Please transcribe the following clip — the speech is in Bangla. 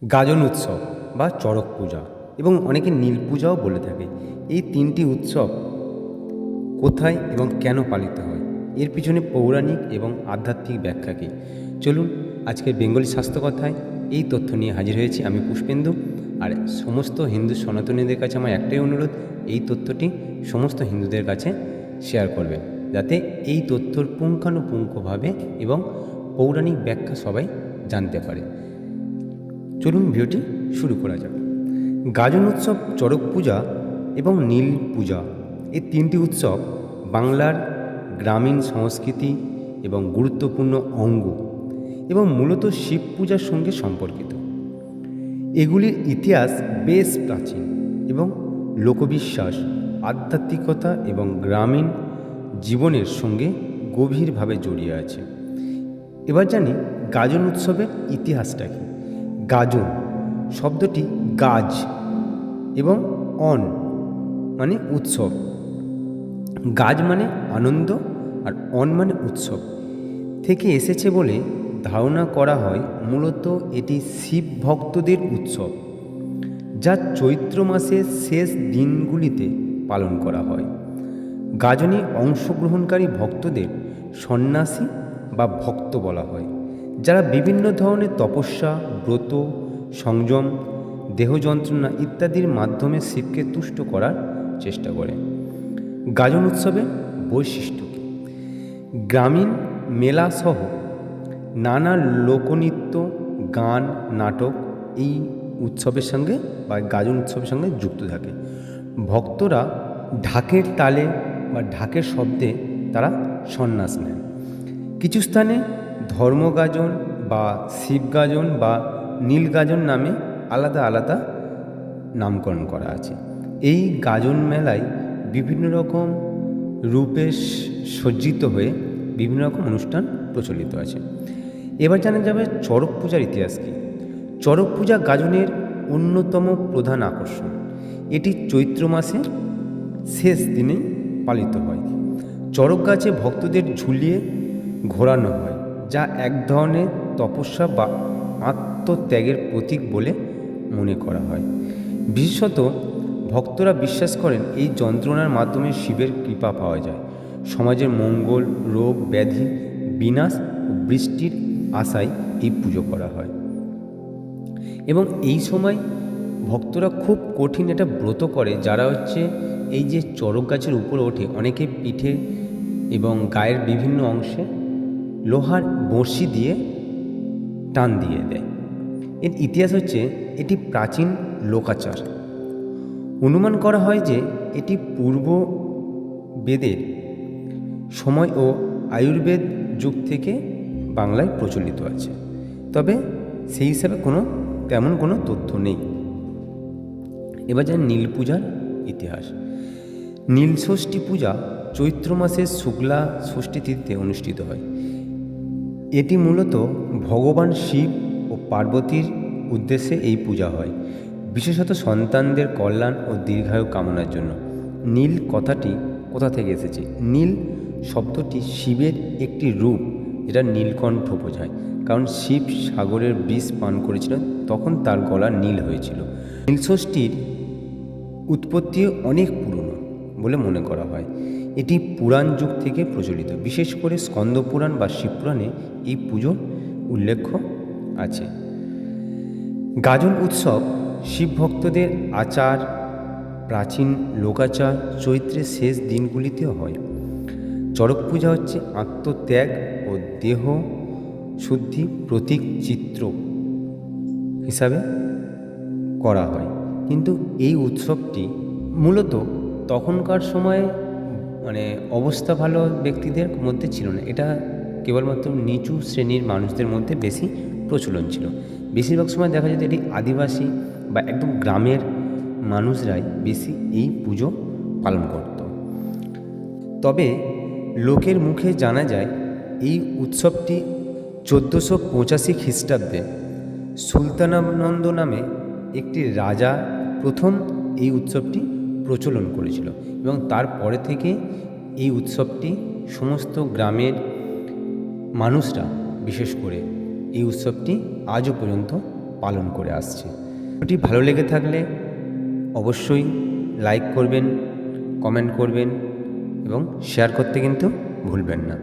গাজন উৎসব বা চড়ক পূজা এবং অনেকে নীল পূজাও বলে থাকে। এই তিনটি উৎসব কোথায় এবং কেন পালিত হয়, এর পিছনে পৌরাণিক এবং আধ্যাত্মিক ব্যাখ্যা কী? চলুন আজকের বেঙ্গলি স্বাস্থ্য কথায় এই তথ্য নিয়ে হাজির হয়েছি আমি পুষ্পেন্দু। আর সমস্ত হিন্দু সনাতনীদের কাছে আমার একটাই অনুরোধ, এই তথ্যটি সমস্ত হিন্দুদের কাছে শেয়ার করবেন, যাতে এই তথ্যর পুঙ্খানুপুঙ্খভাবে এবং পৌরাণিক ব্যাখ্যা সবাই জানতে পারে। চলুন ভিডিওটি শুরু করা যাক। গাজন উৎসব, চড়ক পূজা এবং নীল পূজা, এই তিনটি উৎসব বাংলার গ্রামীণ সংস্কৃতি এবং গুরুত্বপূর্ণ অঙ্গ এবং মূলত শিব পূজার সঙ্গে সম্পর্কিত। এগুলির ইতিহাস বেশ প্রাচীন এবং লোকবিশ্বাস, আধ্যাত্মিকতা এবং গ্রামীণ জীবনের সঙ্গে গভীরভাবে জড়িয়ে আছে। এবার জানি গাজন উৎসবের ইতিহাসটা কী। গাজন শব্দটি গাজ এবং অন মানে উৎসব। গাজ মানে আনন্দ আর অন মানে উৎসব থেকে এসেছে বলে ধারণা করা হয়। মূলত এটি শিব ভক্তদের উৎসব, যা চৈত্র মাসের শেষ দিনগুলিতে পালন করা হয়। গাজনে অংশগ্রহণকারী ভক্তদের সন্ন্যাসী বা ভক্ত বলা হয়, যারা বিভিন্ন ধরনের তপস্যা, ব্রত, সংযম, দেহ যন্ত্রণা ইত্যাদির মাধ্যমে শিবকে তুষ্ট করার চেষ্টা করে। গাজন উৎসবের বৈশিষ্ট্য কী? গ্রামীণ মেলাসহ নানা লোকনৃত্য, গান, নাটক এই উৎসবের সঙ্গে বা গাজন উৎসবের সঙ্গে যুক্ত থাকে। ভক্তরা ঢাকের তালে বা ঢাকের শব্দে তারা সন্ন্যাস নেন। কিছু স্থানে ধর্মগাজন বা শিবগাজন বা নীলগাজন নামে আলাদা আলাদা নামকরণ করা আছে। এই গাজন মেলায় বিভিন্ন রকম রূপে সজ্জিত হয়ে বিভিন্ন রকম অনুষ্ঠান প্রচলিত আছে। এবার জানা যাবে চড়ক পূজার ইতিহাস কী। চড়ক পূজা গাজনের অন্যতম প্রধান আকর্ষণ। এটি চৈত্র মাসের শেষ দিনে পালিত হয়। চড়ক গাছে ভক্তদের ঝুলিয়ে ঘোরানো হয়, যা এক ধরনের তপস্যা বা আত্মত্যাগের প্রতীক বলে মনে করা হয়। বিশেষত ভক্তরা বিশ্বাস করেন এই যন্ত্রণার মাধ্যমে শিবের কৃপা পাওয়া যায়। সমাজের মঙ্গল, রোগ ব্যাধি বিনাশ ও বৃষ্টির আশায় এই পুজো করা হয়। এবং এই সময় ভক্তরা খুব কঠিন একটা ব্রত করে, যারা এই যে চড়ক গাছের উপরে ওঠে, অনেকে পিঠে এবং গায়ের বিভিন্ন অংশে লোহার বড়শি দিয়ে টান দিয়ে দেয়। এর ইতিহাস এটি প্রাচীন লোকাচার। অনুমান করা হয় যে এটি পূর্ব বেদের সময় ও আয়ুর্বেদ যুগ থেকে বাংলায় প্রচলিত আছে, তবে সেই হিসাবে তেমন কোনো তথ্য নেই। এবার জানি নীল পূজার ইতিহাস। নীল ষষ্ঠী পূজা চৈত্র মাসের শুক্লা ষষ্ঠী তিথিতে অনুষ্ঠিত হয়। এটি মূলত ভগবান শিব ও পার্বতীর উদ্দেশ্যে এই পূজা হয়, বিশেষত সন্তানদের কল্যাণ ও দীর্ঘায়ু কামনার জন্য। নীল কথাটি কোথা থেকে এসেছে? নীল শব্দটি শিবের একটি রূপ, যেটা নীলকণ্ঠ বোঝায়, কারণ শিব সাগরের বিষ পান করেছিলেন, তখন তার গলা নীল হয়েছিল। নীলষষ্ঠীর উৎপত্তি অনেক পুরনো বলে মনে করা হয়। এটি পুরাণ যুগ থেকে প্রচলিত, বিশেষ করে স্কন্দ পুরাণ বা শিবপুরাণে এই পুজোর উল্লেখ আছে। গাজন উৎসব শিব ভক্তদের আচার, প্রাচীন লোকাচার চৈত্রের শেষ দিনগুলিতেও হয়। চড়ক পূজা আত্মত্যাগ ও দেহ শুদ্ধি প্রতীক চিত্র হিসাবে করা হয়। কিন্তু এই উৎসবটি মূলত তখনকার সময়ে অবস্থা ভালো ব্যক্তিদের মধ্যে ছিল না, এটা কেবলমাত্র নিচু শ্রেণীর মানুষদের মধ্যে বেশি প্রচলন ছিল। বেশিরভাগ সময় দেখা যেত এটি আদিবাসী বা একদম গ্রামের মানুষরাই বেশি এই পুজো পালন করত। তবে লোকের মুখে জানা যায় এই উৎসবটি 1485 খ্রিস্টাব্দে সুলতানানন্দ নামে একটি রাজা প্রথম এই উৎসবটি প্রচলন করেছিল, এবং তারপরে থেকে এই উৎসবটি সমস্ত গ্রামের মানুষরা বিশেষ করে এই উৎসবটি আজও পর্যন্ত পালন করে আসছে। ভিডিওটি ভালো লেগে থাকলে অবশ্যই লাইক করবেন, কমেন্ট করবেন এবং শেয়ার করতে কিন্তু ভুলবেন না।